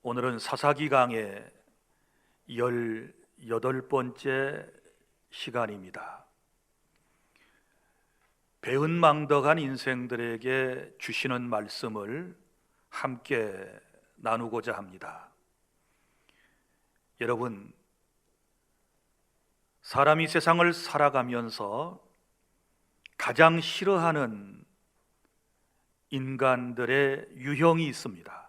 오늘은 사사기 강의 18번째 시간입니다. 배은망덕한 인생들에게 주시는 말씀을 함께 나누고자 합니다. 여러분, 사람이 세상을 살아가면서 가장 싫어하는 인간들의 유형이 있습니다.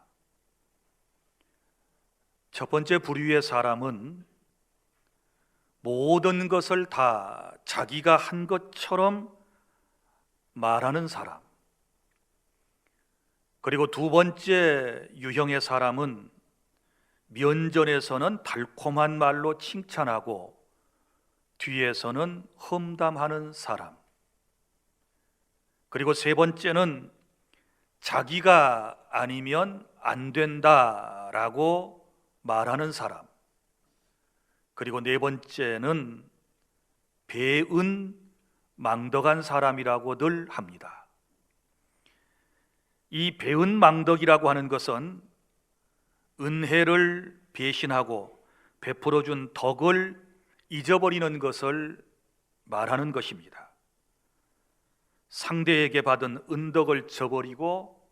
첫 번째 부류의 사람은 모든 것을 다 자기가 한 것처럼 말하는 사람. 그리고 두 번째 유형의 사람은 면전에서는 달콤한 말로 칭찬하고 뒤에서는 험담하는 사람. 그리고 세 번째는 자기가 아니면 안 된다라고 말하는 사람. 그리고 네 번째는 배은망덕한 사람이라고들 합니다. 이 배은망덕이라고 하는 것은 은혜를 배신하고 베풀어준 덕을 잊어버리는 것을 말하는 것입니다. 상대에게 받은 은덕을 저버리고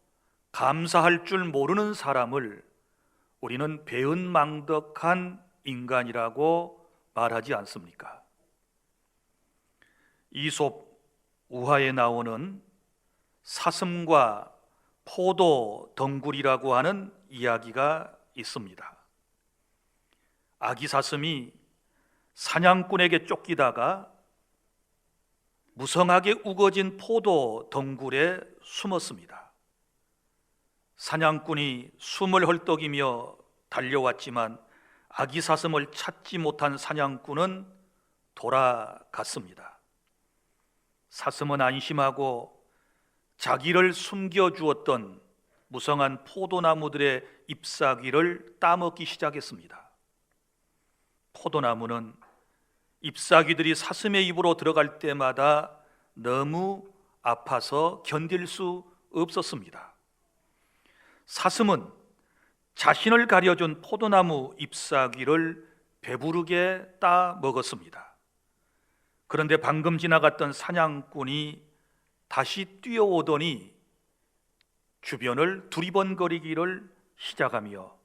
감사할 줄 모르는 사람을 우리는 배은망덕한 인간이라고 말하지 않습니까? 이솝 우화에 나오는 사슴과 포도 덩굴이라고 하는 이야기가 있습니다. 아기 사슴이 사냥꾼에게 쫓기다가 무성하게 우거진 포도 덩굴에 숨었습니다. 사냥꾼이 숨을 헐떡이며 달려왔지만 아기 사슴을 찾지 못한 사냥꾼은 돌아갔습니다. 사슴은 안심하고 자기를 숨겨주었던 무성한 포도나무들의 잎사귀를 따먹기 시작했습니다. 포도나무는 잎사귀들이 사슴의 입으로 들어갈 때마다 너무 아파서 견딜 수 없었습니다. 사슴은 자신을 가려준 포도나무 잎사귀를 배부르게 따 먹었습니다. 그런데 방금 지나갔던 사냥꾼이 다시 뛰어오더니 주변을 두리번거리기를 시작하며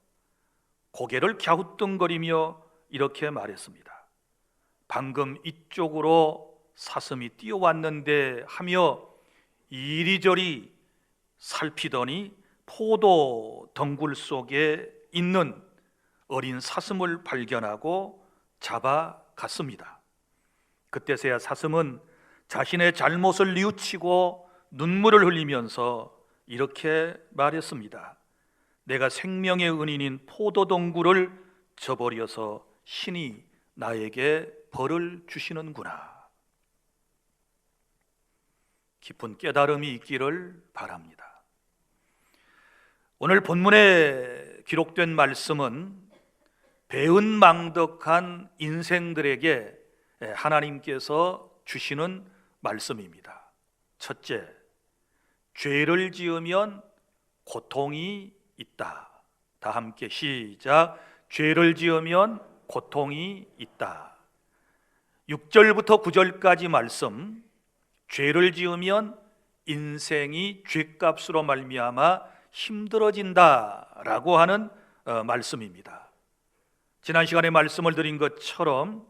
고개를 갸우뚱거리며 이렇게 말했습니다. 방금 이쪽으로 사슴이 뛰어왔는데 하며 이리저리 살피더니 포도 덩굴 속에 있는 어린 사슴을 발견하고 잡아갔습니다. 그때서야 사슴은 자신의 잘못을 뉘우치고 눈물을 흘리면서 이렇게 말했습니다. 내가 생명의 은인인 포도 덩굴을 저버려서 신이 나에게 벌을 주시는구나. 깊은 깨달음이 있기를 바랍니다. 오늘 본문에 기록된 말씀은 배은망덕한 인생들에게 하나님께서 주시는 말씀입니다. 첫째, 죄를 지으면 고통이 있다. 다 함께 시작. 죄를 지으면 고통이 있다. 6절부터 9절까지 말씀, 죄를 지으면 인생이 죄값으로 말미암아 힘들어진다라고 하는 말씀입니다. 지난 시간에 말씀을 드린 것처럼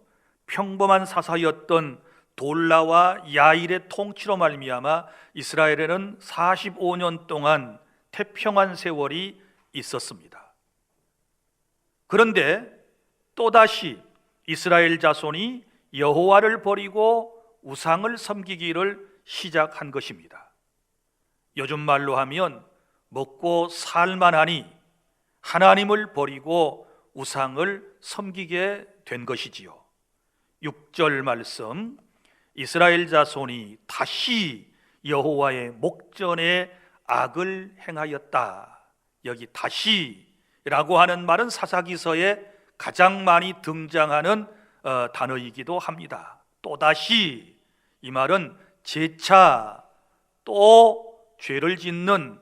평범한 사사였던 돌라와 야일의 통치로 말미암아 이스라엘에는 45년 동안 태평한 세월이 있었습니다. 그런데 또다시 이스라엘 자손이 여호와를 버리고 우상을 섬기기를 시작한 것입니다. 요즘 말로 하면 먹고 살만하니 하나님을 버리고 우상을 섬기게 된 것이지요. 6절 말씀, 이스라엘 자손이 다시 여호와의 목전에 악을 행하였다. 여기 다시라고 하는 말은 사사기서에 가장 많이 등장하는 단어이기도 합니다. 또다시, 이 말은 재차 또 죄를 짓는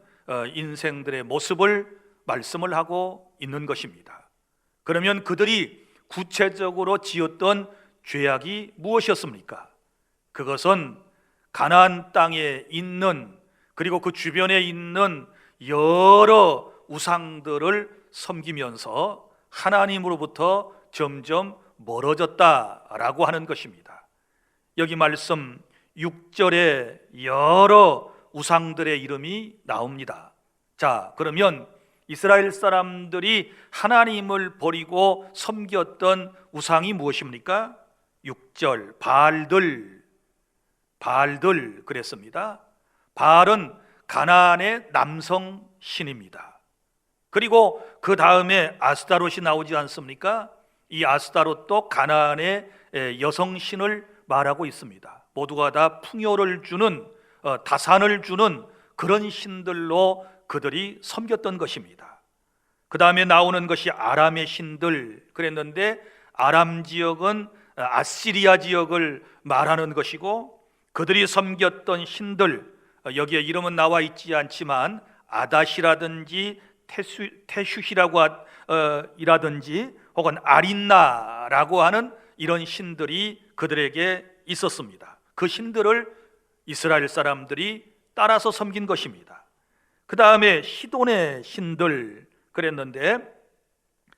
인생들의 모습을 말씀을 하고 있는 것입니다. 그러면 그들이 구체적으로 지었던 죄악이 무엇이었습니까? 그것은 가나안 땅에 있는, 그리고 그 주변에 있는 여러 우상들을 섬기면서 하나님으로부터 점점 멀어졌다라고 하는 것입니다. 여기 말씀 6절에 여러 우상들의 이름이 나옵니다. 자, 그러면 이스라엘 사람들이 하나님을 버리고 섬겼던 우상이 무엇입니까? 6절 바알들 그랬습니다. 바알은 가나안의 남성 신입니다. 그리고 그 다음에 아스타롯이 나오지 않습니까? 이 아스타롯도 가나안의 여성 신을 말하고 있습니다. 모두가 다 풍요를 주는, 다산을 주는 그런 신들로 그들이 섬겼던 것입니다. 그 다음에 나오는 것이 아람의 신들 그랬는데, 아람 지역은 아시리아 지역을 말하는 것이고, 그들이 섬겼던 신들, 여기에 이름은 나와 있지 않지만 아닷이라든지 테슈시라든지 혹은 아린나라고 하는 이런 신들이 그들에게 있었습니다. 그 신들을 이스라엘 사람들이 따라서 섬긴 것입니다. 그 다음에 시돈의 신들 그랬는데,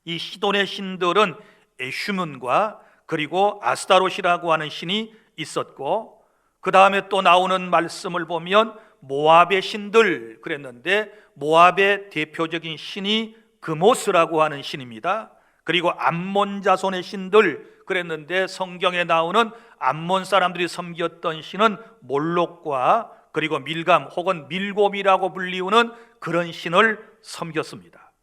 이 시돈의 신들은 에슈문과 그리고 아스타롯이라고 하는 신이 있었고, 그 다음에 또 나오는 말씀을 보면 모압의 신들 그랬는데, 모압의 대표적인 신이 그모스라고 하는 신입니다. 그리고 암몬 자손의 신들 그랬는데, 성경에 나오는 암몬 사람들이 섬겼던 신은 몰록과 그리고 밀감 혹은 밀곰이라고 불리우는 그런 신을 섬겼습니다.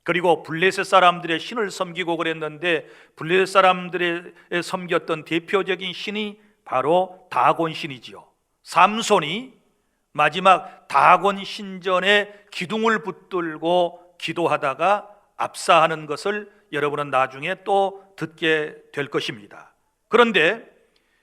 그리고 블레셋 사람들의 신을 섬기고 그랬는데, 블레셋 사람들의 섬겼던 대표적인 신이 바로 다곤 신이지요. 삼손이 마지막 다곤 신전에 기둥을 붙들고 기도하다가 압사하는 것을 여러분은 나중에 또 듣게 될 것입니다. 그런데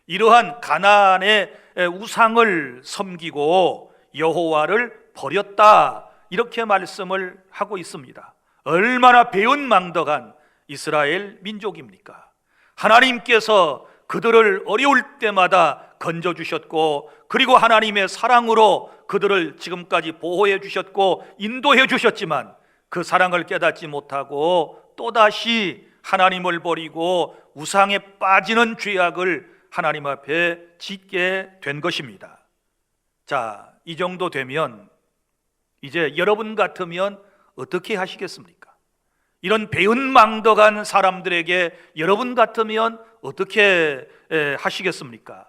이러한 가나안의 우상을 섬기고 여호와를 버렸다, 이렇게 말씀을 하고 있습니다. 얼마나 배은망덕한 이스라엘 민족입니까? 하나님께서 그들을 어려울 때마다 건져주셨고, 그리고 하나님의 사랑으로 그들을 지금까지 보호해 주셨고 인도해 주셨지만, 그 사랑을 깨닫지 못하고 또다시 하나님을 버리고 우상에 빠지는 죄악을 하나님 앞에 짓게 된 것입니다. 자, 이 정도 되면 이제 여러분 같으면 어떻게 하시겠습니까? 이런 배은망덕한 사람들에게 여러분 같으면 어떻게 하시겠습니까?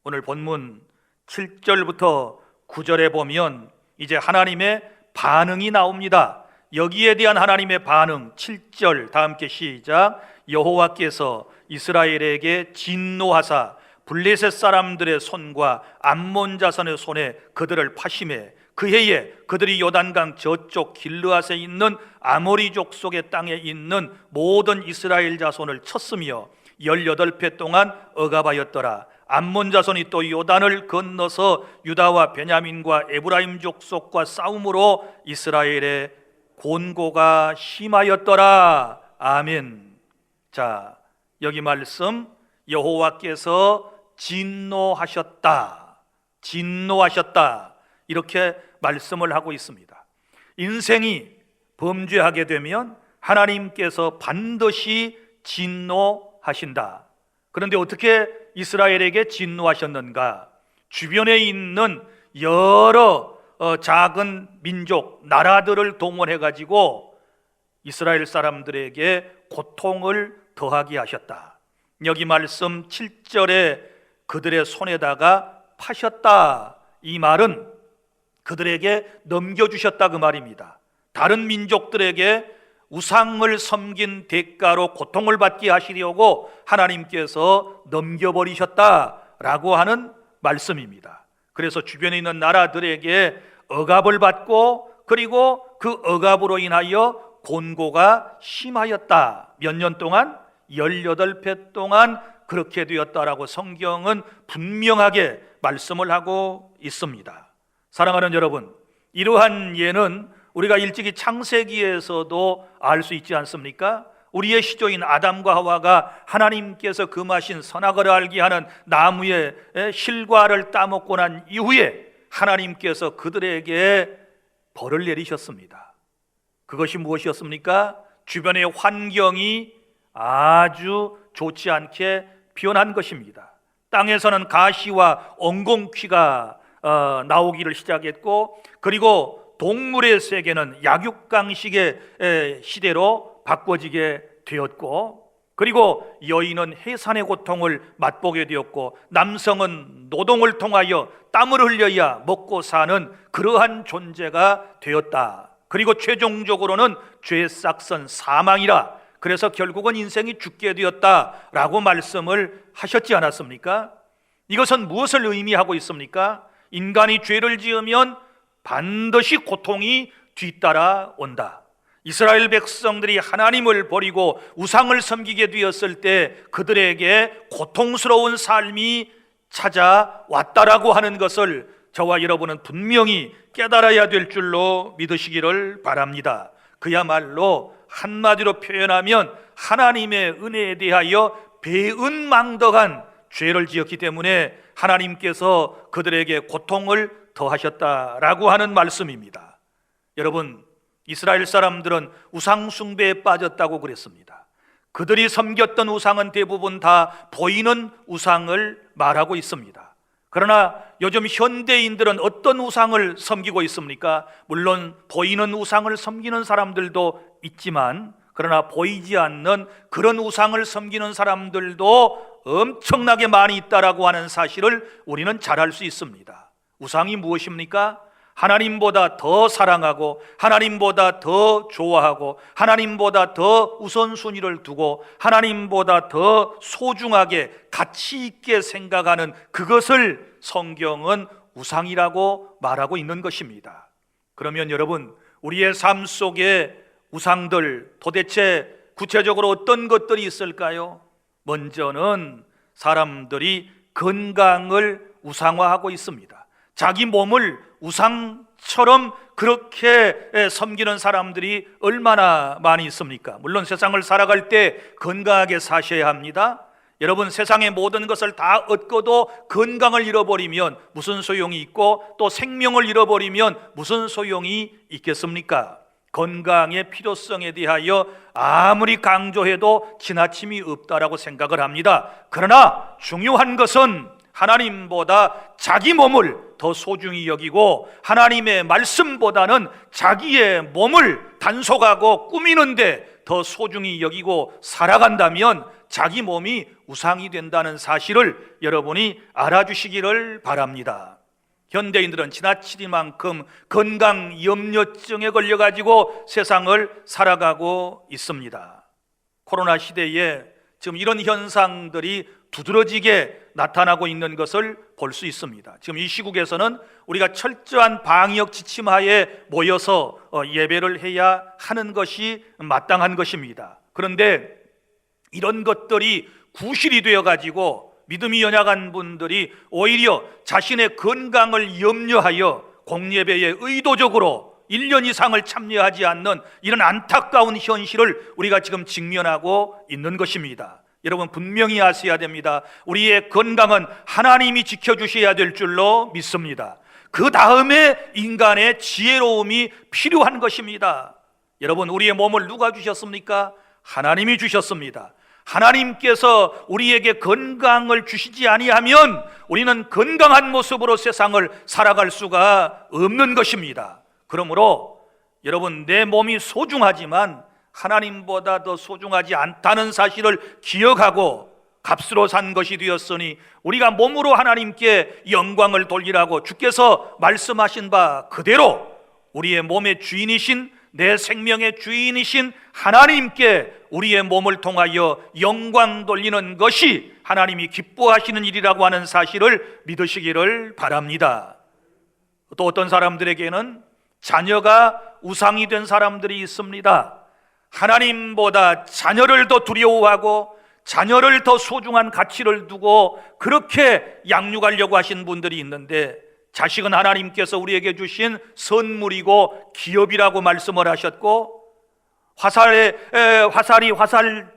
오늘 본문 7절부터 9절에 보면 이제 하나님의 반응이 나옵니다. 여기에 대한 하나님의 반응, 7절 다 함께 시작. 여호와께서 이스라엘에게 진노하사 블레셋 사람들의 손과 암몬 자손의 손에 그들을 파심해, 그 해에 그들이 요단강 저쪽 길르앗에 있는 아모리 족속의 땅에 있는 모든 이스라엘 자손을 쳤으며 18배 동안 억압하였더라. 암몬 자손이 또 요단을 건너서 유다와 베냐민과 에브라임 족속과 싸움으로 이스라엘의 곤고가 심하였더라. 아멘. 자, 여기 말씀 여호와께서 진노하셨다, 이렇게 말씀을 하고 있습니다. 인생이 범죄하게 되면 하나님께서 반드시 진노하신다. 그런데 어떻게 이스라엘에게 진노하셨는가? 주변에 있는 여러 작은 민족, 나라들을 동원해 가지고 이스라엘 사람들에게 고통을 더하게 하셨다. 여기 말씀 7절에 그들의 손에다가 파셨다, 이 말은 그들에게 넘겨주셨다 그 말입니다. 다른 민족들에게 우상을 섬긴 대가로 고통을 받게 하시려고 하나님께서 넘겨버리셨다라고 하는 말씀입니다. 그래서 주변에 있는 나라들에게 억압을 받고, 그리고 그 억압으로 인하여 곤고가 심하였다. 몇 년 동안? 18배 동안 그렇게 되었다라고 성경은 분명하게 말씀을 하고 있습니다. 사랑하는 여러분, 이러한 예는 우리가 일찍이 창세기에서도 알 수 있지 않습니까? 우리의 시조인 아담과 하와가 하나님께서 금하신 선악을 알게 하는 나무의 실과를 따먹고 난 이후에 하나님께서 그들에게 벌을 내리셨습니다. 그것이 무엇이었습니까? 주변의 환경이 아주 좋지 않게 변한 것입니다. 땅에서는 가시와 엉겅퀴가 나오기를 시작했고, 그리고 동물의 세계는 약육강식의 시대로 바꿔지게 되었고, 그리고 여인은 해산의 고통을 맛보게 되었고, 남성은 노동을 통하여 땀을 흘려야 먹고 사는 그러한 존재가 되었다. 그리고 최종적으로는 죄의 싹선 사망이라, 그래서 결국은 인생이 죽게 되었다라고 말씀을 하셨지 않았습니까? 이것은 무엇을 의미하고 있습니까? 인간이 죄를 지으면 반드시 고통이 뒤따라 온다. 이스라엘 백성들이 하나님을 버리고 우상을 섬기게 되었을 때 그들에게 고통스러운 삶이 찾아왔다라고 하는 것을 저와 여러분은 분명히 깨달아야 될 줄로 믿으시기를 바랍니다. 그야말로 한마디로 표현하면 하나님의 은혜에 대하여 배은망덕한 죄를 지었기 때문에 하나님께서 그들에게 고통을 더하셨다라고 하는 말씀입니다. 여러분, 이스라엘 사람들은 우상 숭배에 빠졌다고 그랬습니다. 그들이 섬겼던 우상은 대부분 다 보이는 우상을 말하고 있습니다. 그러나 요즘 현대인들은 어떤 우상을 섬기고 있습니까? 물론 보이는 우상을 섬기는 사람들도 있지만, 그러나 보이지 않는 그런 우상을 섬기는 사람들도 엄청나게 많이 있다라고 하는 사실을 우리는 잘 알 수 있습니다. 우상이 무엇입니까? 하나님보다 더 사랑하고 하나님보다 더 좋아하고 하나님보다 더 우선순위를 두고 하나님보다 더 소중하게 가치 있게 생각하는 그것을 성경은 우상이라고 말하고 있는 것입니다. 그러면 여러분, 우리의 삶 속에 우상들 도대체 구체적으로 어떤 것들이 있을까요? 먼저는 사람들이 건강을 우상화하고 있습니다. 자기 몸을 우상처럼 그렇게 섬기는 사람들이 얼마나 많이 있습니까? 물론 세상을 살아갈 때 건강하게 사셔야 합니다. 여러분, 세상의 모든 것을 다 얻고도 건강을 잃어버리면 무슨 소용이 있고, 또 생명을 잃어버리면 무슨 소용이 있겠습니까? 건강의 필요성에 대하여 아무리 강조해도 지나침이 없다라고 생각을 합니다. 그러나 중요한 것은 하나님보다 자기 몸을 더 소중히 여기고 하나님의 말씀보다는 자기의 몸을 단속하고 꾸미는데 더 소중히 여기고 살아간다면 자기 몸이 우상이 된다는 사실을 여러분이 알아주시기를 바랍니다. 현대인들은 지나치리만큼 건강염려증에 걸려가지고 세상을 살아가고 있습니다. 코로나 시대에 지금 이런 현상들이 두드러지게 나타나고 있는 것을 볼 수 있습니다. 지금 이 시국에서는 우리가 철저한 방역 지침하에 모여서 예배를 해야 하는 것이 마땅한 것입니다. 그런데 이런 것들이 구실이 되어가지고 믿음이 연약한 분들이 오히려 자신의 건강을 염려하여 공예배에 의도적으로 1년 이상을 참여하지 않는 이런 안타까운 현실을 우리가 지금 직면하고 있는 것입니다. 여러분, 분명히 아셔야 됩니다. 우리의 건강은 하나님이 지켜주셔야 될 줄로 믿습니다. 그 다음에 인간의 지혜로움이 필요한 것입니다. 여러분, 우리의 몸을 누가 주셨습니까? 하나님이 주셨습니다. 하나님께서 우리에게 건강을 주시지 아니하면 우리는 건강한 모습으로 세상을 살아갈 수가 없는 것입니다. 그러므로 여러분, 내 몸이 소중하지만 하나님보다 더 소중하지 않다는 사실을 기억하고 값으로 산 것이 되었으니 우리가 몸으로 하나님께 영광을 돌리라고 주께서 말씀하신 바 그대로 우리의 몸의 주인이신, 내 생명의 주인이신 하나님께 우리의 몸을 통하여 영광 돌리는 것이 하나님이 기뻐하시는 일이라고 하는 사실을 믿으시기를 바랍니다. 또 어떤 사람들에게는 자녀가 우상이 된 사람들이 있습니다. 하나님보다 자녀를 더 두려워하고 자녀를 더 소중한 가치를 두고 그렇게 양육하려고 하신 분들이 있는데, 자식은 하나님께서 우리에게 주신 선물이고 기업이라고 말씀을 하셨고, 화살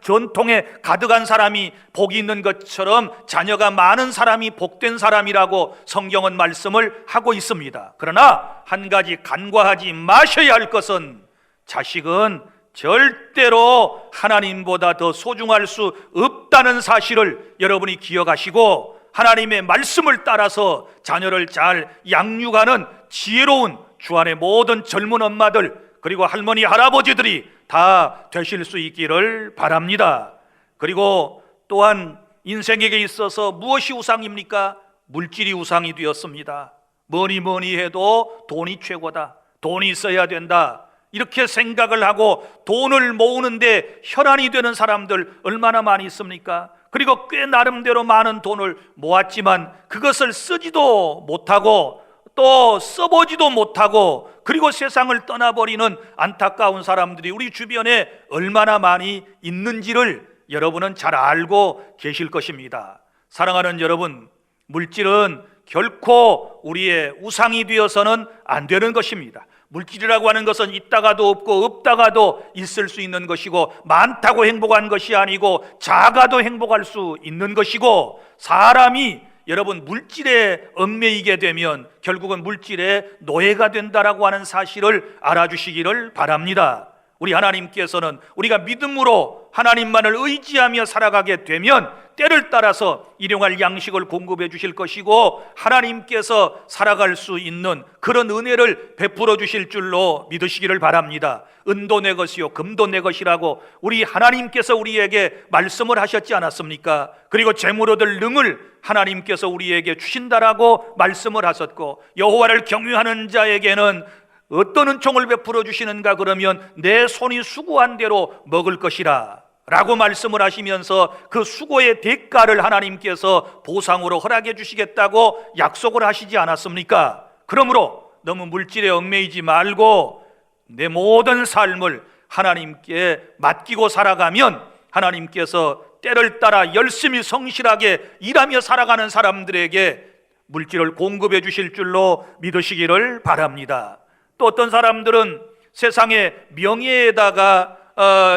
전통에 가득한 사람이 복이 있는 것처럼 자녀가 많은 사람이 복된 사람이라고 성경은 말씀을 하고 있습니다. 그러나 한 가지 간과하지 마셔야 할 것은, 자식은 절대로 하나님보다 더 소중할 수 없다는 사실을 여러분이 기억하시고, 하나님의 말씀을 따라서 자녀를 잘 양육하는 지혜로운 주안의 모든 젊은 엄마들, 그리고 할머니, 할아버지들이 다 되실 수 있기를 바랍니다. 그리고 또한 인생에게 있어서 무엇이 우상입니까? 물질이 우상이 되었습니다. 뭐니 해도 돈이 최고다, 돈이 있어야 된다, 이렇게 생각을 하고 돈을 모으는데 혈안이 되는 사람들 얼마나 많이 있습니까? 그리고 꽤 나름대로 많은 돈을 모았지만 그것을 쓰지도 못하고 또 써보지도 못하고, 그리고 세상을 떠나버리는 안타까운 사람들이 우리 주변에 얼마나 많이 있는지를 여러분은 잘 알고 계실 것입니다. 사랑하는 여러분, 물질은 결코 우리의 우상이 되어서는 안 되는 것입니다. 물질이라고 하는 것은 있다가도 없고 없다가도 있을 수 있는 것이고, 많다고 행복한 것이 아니고 작아도 행복할 수 있는 것이고, 사람이 여러분 물질에 얽매이게 되면 결국은 물질의 노예가 된다라고 하는 사실을 알아주시기를 바랍니다. 우리 하나님께서는 우리가 믿음으로 하나님만을 의지하며 살아가게 되면 때를 따라서 일용할 양식을 공급해 주실 것이고, 하나님께서 살아갈 수 있는 그런 은혜를 베풀어 주실 줄로 믿으시기를 바랍니다. 은도 내 것이요 금도 내 것이라고 우리 하나님께서 우리에게 말씀을 하셨지 않았습니까? 그리고 재물 얻을 능을 하나님께서 우리에게 주신다라고 말씀을 하셨고, 여호와를 경외하는 자에게는 어떤 은총을 베풀어 주시는가 그러면 내 손이 수고한 대로 먹을 것이라 라고 말씀을 하시면서 그 수고의 대가를 하나님께서 보상으로 허락해 주시겠다고 약속을 하시지 않았습니까? 그러므로 너무 물질에 얽매이지 말고 내 모든 삶을 하나님께 맡기고 살아가면 하나님께서 때를 따라 열심히 성실하게 일하며 살아가는 사람들에게 물질을 공급해 주실 줄로 믿으시기를 바랍니다. 또 어떤 사람들은 세상의 명예에다가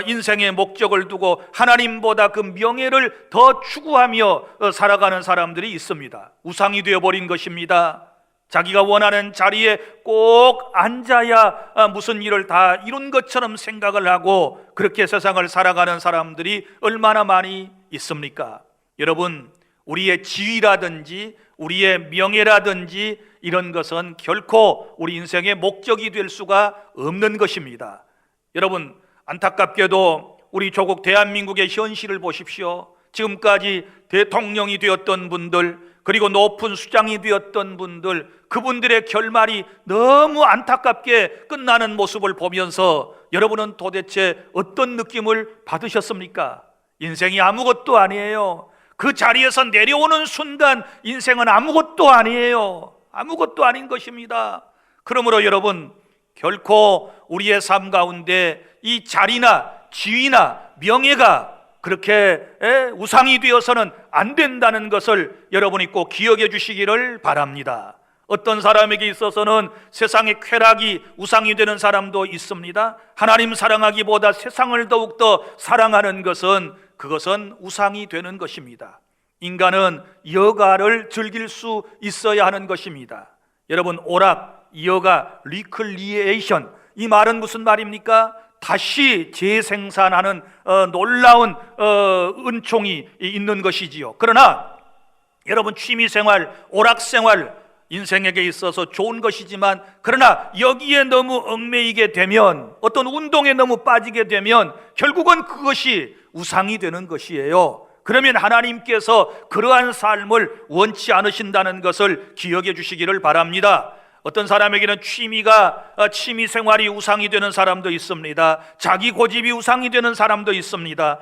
인생의 목적을 두고 하나님보다 그 명예를 더 추구하며 살아가는 사람들이 있습니다. 우상이 되어버린 것입니다. 자기가 원하는 자리에 꼭 앉아야 무슨 일을 다 이룬 것처럼 생각을 하고 그렇게 세상을 살아가는 사람들이 얼마나 많이 있습니까? 여러분, 우리의 지위라든지 우리의 명예라든지 이런 것은 결코 우리 인생의 목적이 될 수가 없는 것입니다. 여러분, 안타깝게도 우리 조국 대한민국의 현실을 보십시오. 지금까지 대통령이 되었던 분들, 그리고 높은 수장이 되었던 분들, 그분들의 결말이 너무 안타깝게 끝나는 모습을 보면서 여러분은 도대체 어떤 느낌을 받으셨습니까? 인생이 아무것도 아니에요. 그 자리에서 내려오는 순간 인생은 아무것도 아니에요. 아무것도 아닌 것입니다. 그러므로 여러분, 결코 우리의 삶 가운데 이 자리나 지위나 명예가 그렇게 우상이 되어서는 안 된다는 것을 여러분이 꼭 기억해 주시기를 바랍니다. 어떤 사람에게 있어서는 세상의 쾌락이 우상이 되는 사람도 있습니다. 하나님 사랑하기보다 세상을 더욱더 사랑하는 것은 그것은 우상이 되는 것입니다. 인간은 여가를 즐길 수 있어야 하는 것입니다. 여러분, 오락, 여가, 리클리에이션, 이 말은 무슨 말입니까? 다시 재생산하는 놀라운 은총이 있는 것이지요. 그러나 여러분, 취미생활, 오락생활 인생에게 있어서 좋은 것이지만, 그러나 여기에 너무 얽매이게 되면, 어떤 운동에 너무 빠지게 되면 결국은 그것이 우상이 되는 것이에요. 그러면 하나님께서 그러한 삶을 원치 않으신다는 것을 기억해 주시기를 바랍니다. 어떤 사람에게는 취미 생활이 우상이 되는 사람도 있습니다. 자기 고집이 우상이 되는 사람도 있습니다.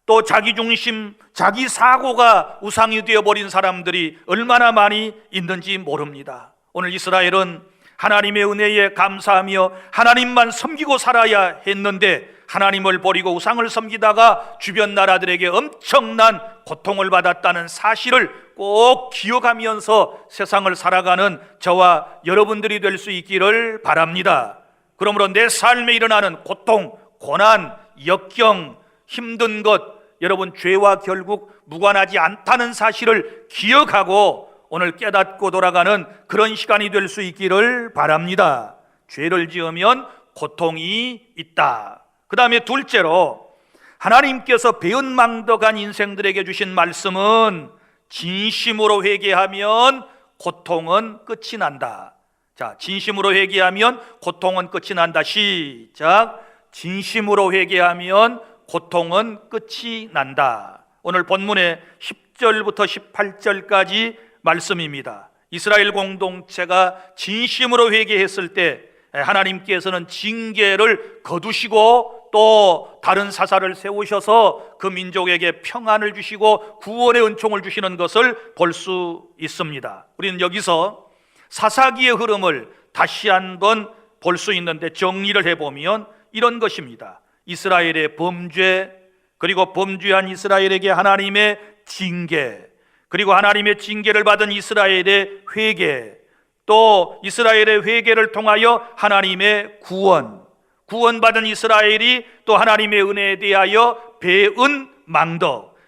또 자기 중심, 자기 사고가 우상이 되어버린 사람들이 얼마나 많이 있는지 모릅니다. 오늘 이스라엘은 하나님의 은혜에 감사하며 하나님만 섬기고 살아야 했는데 하나님을 버리고 우상을 섬기다가 주변 나라들에게 엄청난 고통을 받았다는 사실을 꼭 기억하면서 세상을 살아가는 저와 여러분들이 될 수 있기를 바랍니다. 그러므로 내 삶에 일어나는 고통, 고난, 역경, 힘든 것, 여러분 죄와 결국 무관하지 않다는 사실을 기억하고 오늘 깨닫고 돌아가는 그런 시간이 될 수 있기를 바랍니다. 죄를 지으면 고통이 있다. 그 다음에 둘째로 하나님께서 배은망덕한 인생들에게 주신 말씀은 진심으로 회개하면 고통은 끝이 난다. 자, 진심으로 회개하면 고통은 끝이 난다. 시작. 진심으로 회개하면 고통은 끝이 난다. 오늘 본문의 10절부터 18절까지 말씀입니다. 이스라엘 공동체가 진심으로 회개했을 때 하나님께서는 징계를 거두시고 또 다른 사사를 세우셔서 그 민족에게 평안을 주시고 구원의 은총을 주시는 것을 볼 수 있습니다. 우리는 여기서 사사기의 흐름을 다시 한번 볼 수 있는데 정리를 해보면 이런 것입니다. 이스라엘의 범죄, 그리고 범죄한 이스라엘에게 하나님의 징계, 그리고 하나님의 징계를 받은 이스라엘의 회개, 또 이스라엘의 회개를 통하여 하나님의 구원받은 이스라엘이 또 하나님의 은혜에 대하여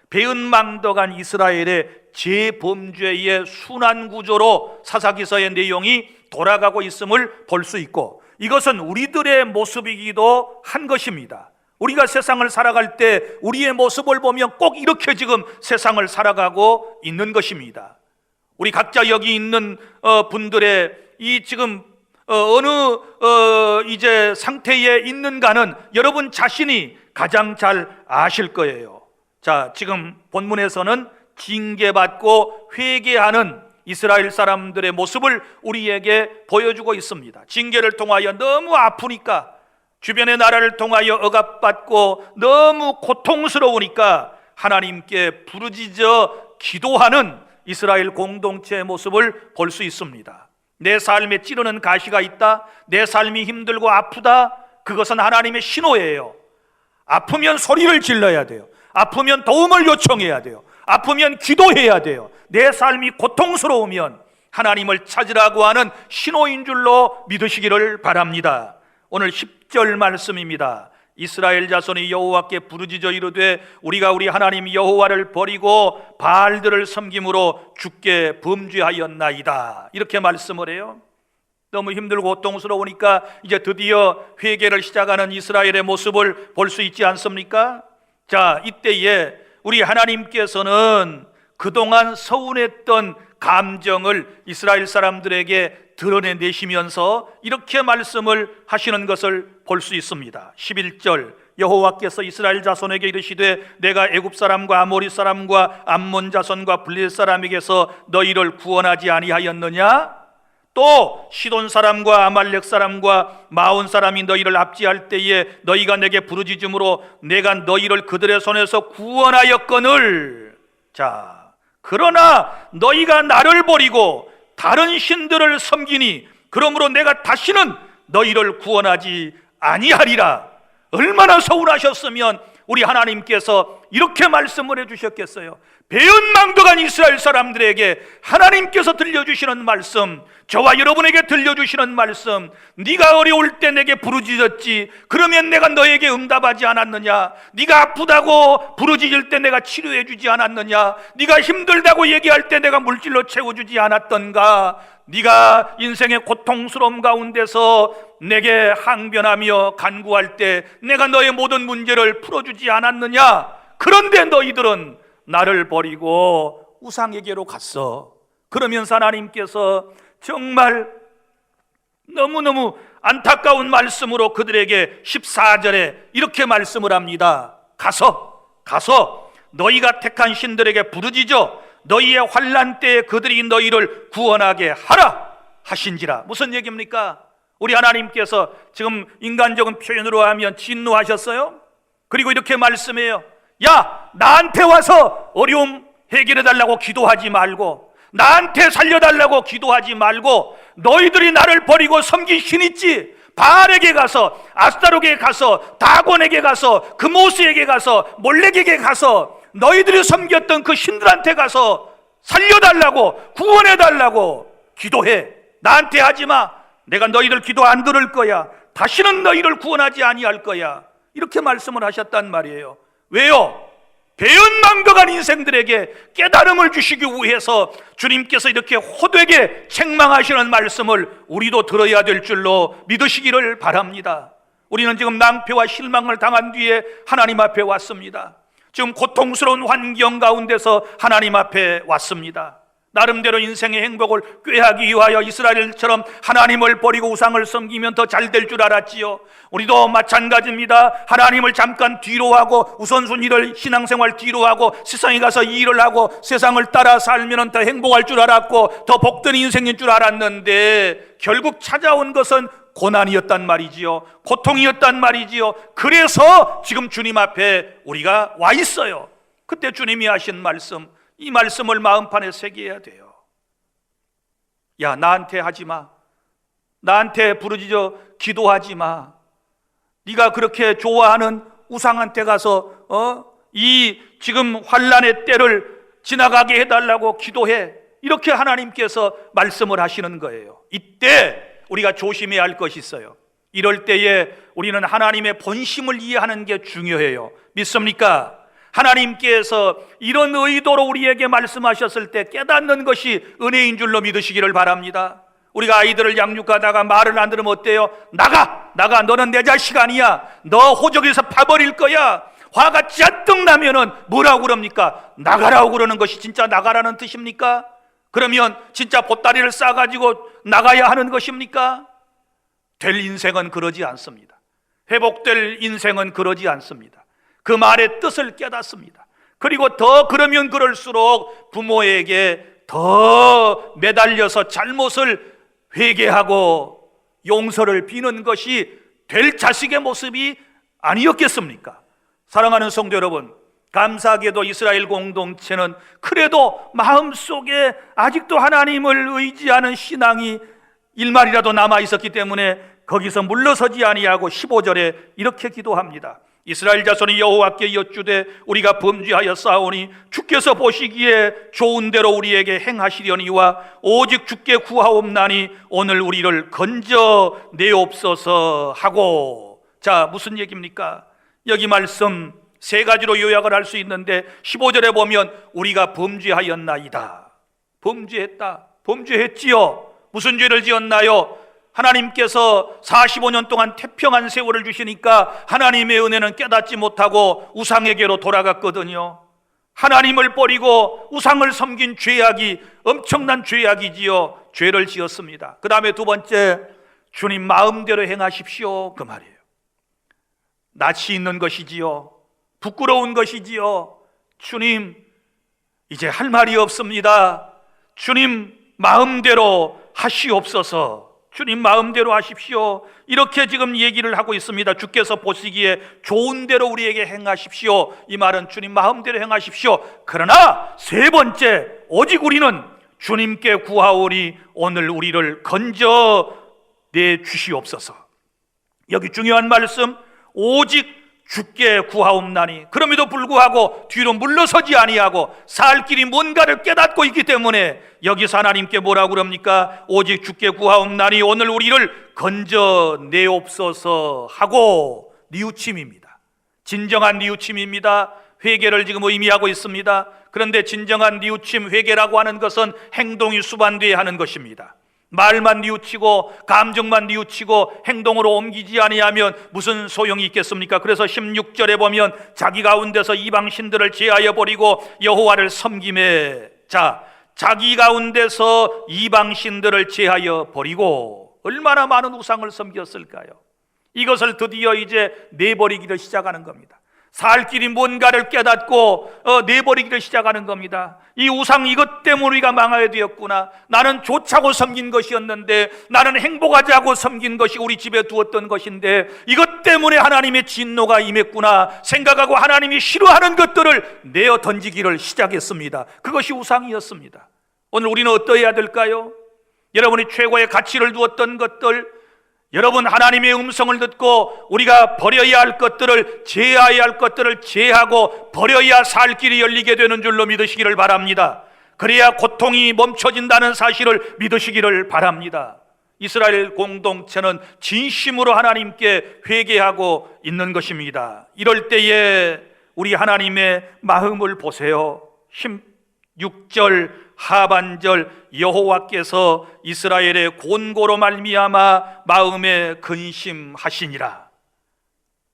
배은망덕한 이스라엘의 재범죄의 순환구조로 사사기서의 내용이 돌아가고 있음을 볼 수 있고, 이것은 우리들의 모습이기도 한 것입니다. 우리가 세상을 살아갈 때 우리의 모습을 보면 꼭 이렇게 지금 세상을 살아가고 있는 것입니다. 우리 각자 여기 있는 분들의 이 지금 어느 이제 상태에 있는가는 여러분 자신이 가장 잘 아실 거예요. 자, 지금 본문에서는 징계받고 회개하는 이스라엘 사람들의 모습을 우리에게 보여주고 있습니다. 징계를 통하여 너무 아프니까, 주변의 나라를 통하여 억압받고 너무 고통스러우니까 하나님께 부르짖어 기도하는 이스라엘 공동체의 모습을 볼 수 있습니다. 내 삶에 찌르는 가시가 있다, 내 삶이 힘들고 아프다, 그것은 하나님의 신호예요. 아프면 소리를 질러야 돼요. 아프면 도움을 요청해야 돼요. 아프면 기도해야 돼요. 내 삶이 고통스러우면 하나님을 찾으라고 하는 신호인 줄로 믿으시기를 바랍니다. 오늘 10절 말씀입니다. 이스라엘 자손이 여호와께 부르짖어 이르되 우리가 우리 하나님 여호와를 버리고 바알들을 섬김으로 주께 범죄하였나이다. 이렇게 말씀을 해요. 너무 힘들고 고통스러우니까 이제 드디어 회개를 시작하는 이스라엘의 모습을 볼 수 있지 않습니까? 자, 이때에 우리 하나님께서는 그동안 서운했던 감정을 이스라엘 사람들에게 드러내시면서 이렇게 말씀을 하시는 것을 볼 수 있습니다. 11절, 여호와께서 이스라엘 자손에게 이르시되 내가 애굽 사람과 아모리 사람과 암몬 자손과 블레셋 사람에게서 너희를 구원하지 아니하였느냐? 또 시돈 사람과 아말렉 사람과 마온 사람이 너희를 압제할 때에 너희가 내게 부르짖음으로 내가 너희를 그들의 손에서 구원하였거늘. 자, 그러나 너희가 나를 버리고 다른 신들을 섬기니 그러므로 내가 다시는 너희를 구원하지 아니하리라. 얼마나 서운하셨으면 우리 하나님께서 이렇게 말씀을 해주셨겠어요. 배은망덕한 이스라엘 사람들에게 하나님께서 들려주시는 말씀, 저와 여러분에게 들려주시는 말씀, 네가 어려울 때 내게 부르짖었지 그러면 내가 너에게 응답하지 않았느냐? 네가 아프다고 부르짖을 때 내가 치료해 주지 않았느냐? 네가 힘들다고 얘기할 때 내가 물질로 채워주지 않았던가? 네가 인생의 고통스러움 가운데서 내게 항변하며 간구할 때 내가 너의 모든 문제를 풀어주지 않았느냐? 그런데 너희들은 나를 버리고 우상에게로 갔어. 그러면서 하나님께서 정말 너무너무 안타까운 말씀으로 그들에게 14절에 이렇게 말씀을 합니다. 가서 너희가 택한 신들에게 부르짖어 너희의 환난 때에 그들이 너희를 구원하게 하라 하신지라. 무슨 얘기입니까? 우리 하나님께서 지금 인간적인 표현으로 하면 진노하셨어요. 그리고 이렇게 말씀해요. 야, 나한테 와서 어려움 해결해 달라고 기도하지 말고 나한테 살려달라고 기도하지 말고 너희들이 나를 버리고 섬긴 신 있지, 바알에게 가서, 아스타롯에게 가서, 다곤에게 가서, 그모스에게 가서, 몰렉에게 가서 너희들이 섬겼던 그 신들한테 가서 살려달라고, 구원해달라고 기도해. 나한테 하지마. 내가 너희들 기도 안 들을 거야. 다시는 너희를 구원하지 아니할 거야. 이렇게 말씀을 하셨단 말이에요. 왜요? 배은망덕한 인생들에게 깨달음을 주시기 위해서 주님께서 이렇게 호되게 책망하시는 말씀을 우리도 들어야 될 줄로 믿으시기를 바랍니다. 우리는 지금 낭패와 실망을 당한 뒤에 하나님 앞에 왔습니다. 지금 고통스러운 환경 가운데서 하나님 앞에 왔습니다. 나름대로 인생의 행복을 꾀하기 위하여 이스라엘처럼 하나님을 버리고 우상을 섬기면 더 잘 될 줄 알았지요. 우리도 마찬가지입니다. 하나님을 잠깐 뒤로 하고 우선순위를 신앙생활 뒤로 하고 세상에 가서 일을 하고 세상을 따라 살면 더 행복할 줄 알았고 더 복된 인생인 줄 알았는데 결국 찾아온 것은 고난이었단 말이지요. 고통이었단 말이지요. 그래서 지금 주님 앞에 우리가 와 있어요. 그때 주님이 하신 말씀, 이 말씀을 마음판에 새겨야 돼요. 야, 나한테 하지 마. 나한테 부르짖어 기도하지 마. 네가 그렇게 좋아하는 우상한테 가서 이 지금 환난의 때를 지나가게 해달라고 기도해. 이렇게 하나님께서 말씀을 하시는 거예요. 이때 우리가 조심해야 할 것이 있어요. 이럴 때에 우리는 하나님의 본심을 이해하는 게 중요해요. 믿습니까? 하나님께서 이런 의도로 우리에게 말씀하셨을 때 깨닫는 것이 은혜인 줄로 믿으시기를 바랍니다. 우리가 아이들을 양육하다가 말을 안 들으면 어때요? 나가! 너는 내 자식 아니야. 너 호적에서 파버릴 거야. 화가 잔뜩 나면은 뭐라고 그럽니까? 나가라고 그러는 것이 진짜 나가라는 뜻입니까? 그러면 진짜 보따리를 싸가지고 나가야 하는 것입니까? 될 인생은 그러지 않습니다. 회복될 인생은 그러지 않습니다. 그 말의 뜻을 깨닫습니다. 그리고 더 그러면 그럴수록 부모에게 더 매달려서 잘못을 회개하고 용서를 비는 것이 될 자식의 모습이 아니었겠습니까? 사랑하는 성도 여러분, 감사하게도 이스라엘 공동체는 그래도 마음속에 아직도 하나님을 의지하는 신앙이 일말이라도 남아 있었기 때문에 거기서 물러서지 아니하고 15절에 이렇게 기도합니다. 이스라엘 자손이 여호와께 여쭈되 우리가 범죄하여 싸우니 주께서 보시기에 좋은 대로 우리에게 행하시려니와 오직 주께 구하옵나니 오늘 우리를 건져내옵소서 하고. 자, 무슨 얘기입니까? 여기 말씀 세 가지로 요약을 할 수 있는데 15절에 보면 우리가 범죄하였나이다. 범죄했다. 범죄했지요. 무슨 죄를 지었나요? 하나님께서 45년 동안 태평한 세월을 주시니까 하나님의 은혜는 깨닫지 못하고 우상에게로 돌아갔거든요. 하나님을 버리고 우상을 섬긴 죄악이 엄청난 죄악이지요. 죄를 지었습니다. 그 다음에 두 번째, 주님 마음대로 행하십시오, 그 말이에요. 낯이 있는 것이지요. 부끄러운 것이지요. 주님, 이제 할 말이 없습니다. 주님 마음대로 하시옵소서. 주님 마음대로 하십시오. 이렇게 지금 얘기를 하고 있습니다. 주께서 보시기에 좋은 대로 우리에게 행하십시오. 이 말은 주님 마음대로 행하십시오. 그러나 세 번째, 오직 우리는 주님께 구하오니 오늘 우리를 건져내 주시옵소서. 여기 중요한 말씀, 오직 주께 구하옵나니. 그럼에도 불구하고 뒤로 물러서지 아니하고 살 길이 뭔가를 깨닫고 있기 때문에 여기서 하나님께 뭐라고 그럽니까? 오직 주께 구하옵나니 오늘 우리를 건져내옵소서 하고 뉘우침입니다. 진정한 뉘우침입니다. 회개를 지금 의미하고 있습니다. 그런데 진정한 뉘우침, 회개라고 하는 것은 행동이 수반되어야 하는 것입니다. 말만 뉘우치고 감정만 뉘우치고 행동으로 옮기지 아니하면 무슨 소용이 있겠습니까? 그래서 16절에 보면 자기 가운데서 이방 신들을 제하여 버리고 여호와를 섬김에. 자, 자기 가운데서 이방 신들을 제하여 버리고 얼마나 많은 우상을 섬겼을까요? 이것을 드디어 이제 내버리기를 시작하는 겁니다. 살 길이 뭔가를 깨닫고 내버리기를 시작하는 겁니다. 이 우상 이것 때문에 우리가 망하게 되었구나. 나는 좋자고 섬긴 것이었는데, 나는 행복하자고 섬긴 것이 우리 집에 두었던 것인데 이것 때문에 하나님의 진노가 임했구나 생각하고 하나님이 싫어하는 것들을 내어 던지기를 시작했습니다. 그것이 우상이었습니다. 오늘 우리는 어떠해야 될까요? 여러분이 최고의 가치를 두었던 것들, 여러분 하나님의 음성을 듣고 우리가 버려야 할 것들을, 제해야 할 것들을 제하고 버려야 살 길이 열리게 되는 줄로 믿으시기를 바랍니다. 그래야 고통이 멈춰진다는 사실을 믿으시기를 바랍니다. 이스라엘 공동체는 진심으로 하나님께 회개하고 있는 것입니다. 이럴 때에 우리 하나님의 마음을 보세요. 16절 하반절, 여호와께서 이스라엘의 곤고로 말미암아 마음에 근심하시니라.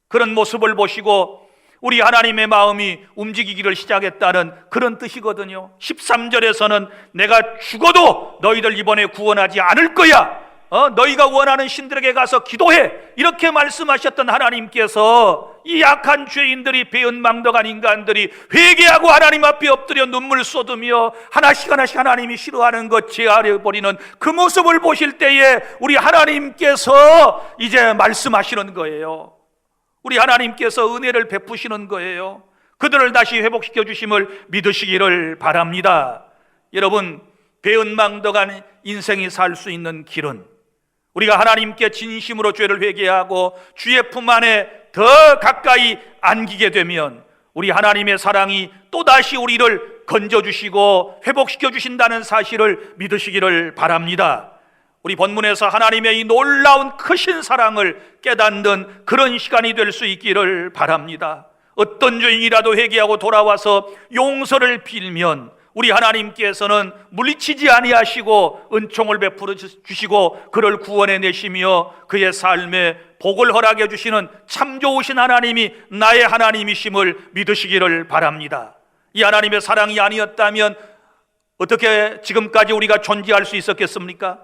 그런 모습을 보시고 우리 하나님의 마음이 움직이기를 시작했다는 그런 뜻이거든요. 13절에서는 내가 죽어도 너희들 이번에 구원하지 않을 거야, 너희가 원하는 신들에게 가서 기도해, 이렇게 말씀하셨던 하나님께서 이 약한 죄인들이, 배은망덕한 인간들이 회개하고 하나님 앞에 엎드려 눈물 쏟으며 하나씩 하나님이 싫어하는 것 제하려버리는 그 모습을 보실 때에 우리 하나님께서 이제 말씀하시는 거예요. 우리 하나님께서 은혜를 베푸시는 거예요. 그들을 다시 회복시켜 주심을 믿으시기를 바랍니다. 여러분, 배은망덕한 인생이 살 수 있는 길은 우리가 하나님께 진심으로 죄를 회개하고 주의 품 안에 더 가까이 안기게 되면 우리 하나님의 사랑이 또다시 우리를 건져주시고 회복시켜 주신다는 사실을 믿으시기를 바랍니다. 우리 본문에서 하나님의 이 놀라운 크신 사랑을 깨닫는 그런 시간이 될 수 있기를 바랍니다. 어떤 죄인이라도 회개하고 돌아와서 용서를 빌면 우리 하나님께서는 물리치지 아니하시고 은총을 베풀어 주시고 그를 구원해 내시며 그의 삶에 복을 허락해 주시는 참 좋으신 하나님이 나의 하나님이심을 믿으시기를 바랍니다. 이 하나님의 사랑이 아니었다면 어떻게 지금까지 우리가 존재할 수 있었겠습니까?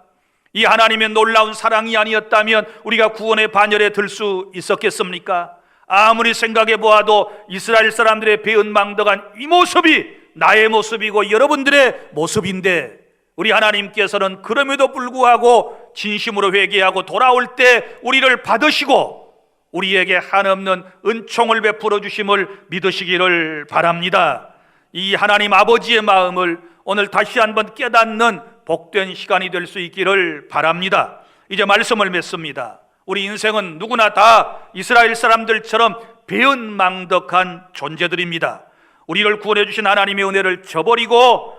이 하나님의 놀라운 사랑이 아니었다면 우리가 구원의 반열에 들 수 있었겠습니까? 아무리 생각해 보아도 이스라엘 사람들의 배은망덕한 이 모습이 나의 모습이고 여러분들의 모습인데 우리 하나님께서는 그럼에도 불구하고 진심으로 회개하고 돌아올 때 우리를 받으시고 우리에게 한없는 은총을 베풀어 주심을 믿으시기를 바랍니다. 이 하나님 아버지의 마음을 오늘 다시 한번 깨닫는 복된 시간이 될 수 있기를 바랍니다. 이제 말씀을 맺습니다. 우리 인생은 누구나 다 이스라엘 사람들처럼 배은망덕한 존재들입니다. 우리를 구원해 주신 하나님의 은혜를 저버리고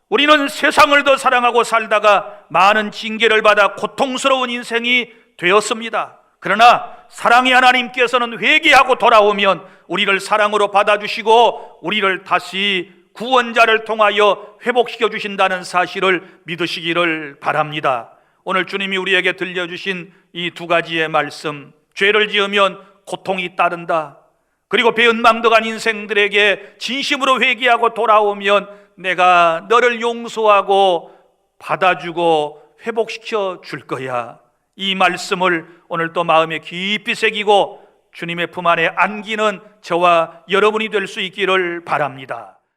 우리는 세상을 더 사랑하고 살다가 많은 징계를 받아 고통스러운 인생이 되었습니다. 그러나 사랑의 하나님께서는 회개하고 돌아오면 우리를 사랑으로 받아주시고 우리를 다시 구원자를 통하여 회복시켜 주신다는 사실을 믿으시기를 바랍니다. 오늘 주님이 우리에게 들려주신 이 두 가지의 말씀, 죄를 지으면 고통이 따른다, 그리고 배은망덕한 인생들에게 진심으로 회개하고 돌아오면 내가 너를 용서하고 받아주고 회복시켜 줄 거야. 이 말씀을 오늘 또 마음에 깊이 새기고 주님의 품 안에 안기는 저와 여러분이 될 수 있기를 바랍니다.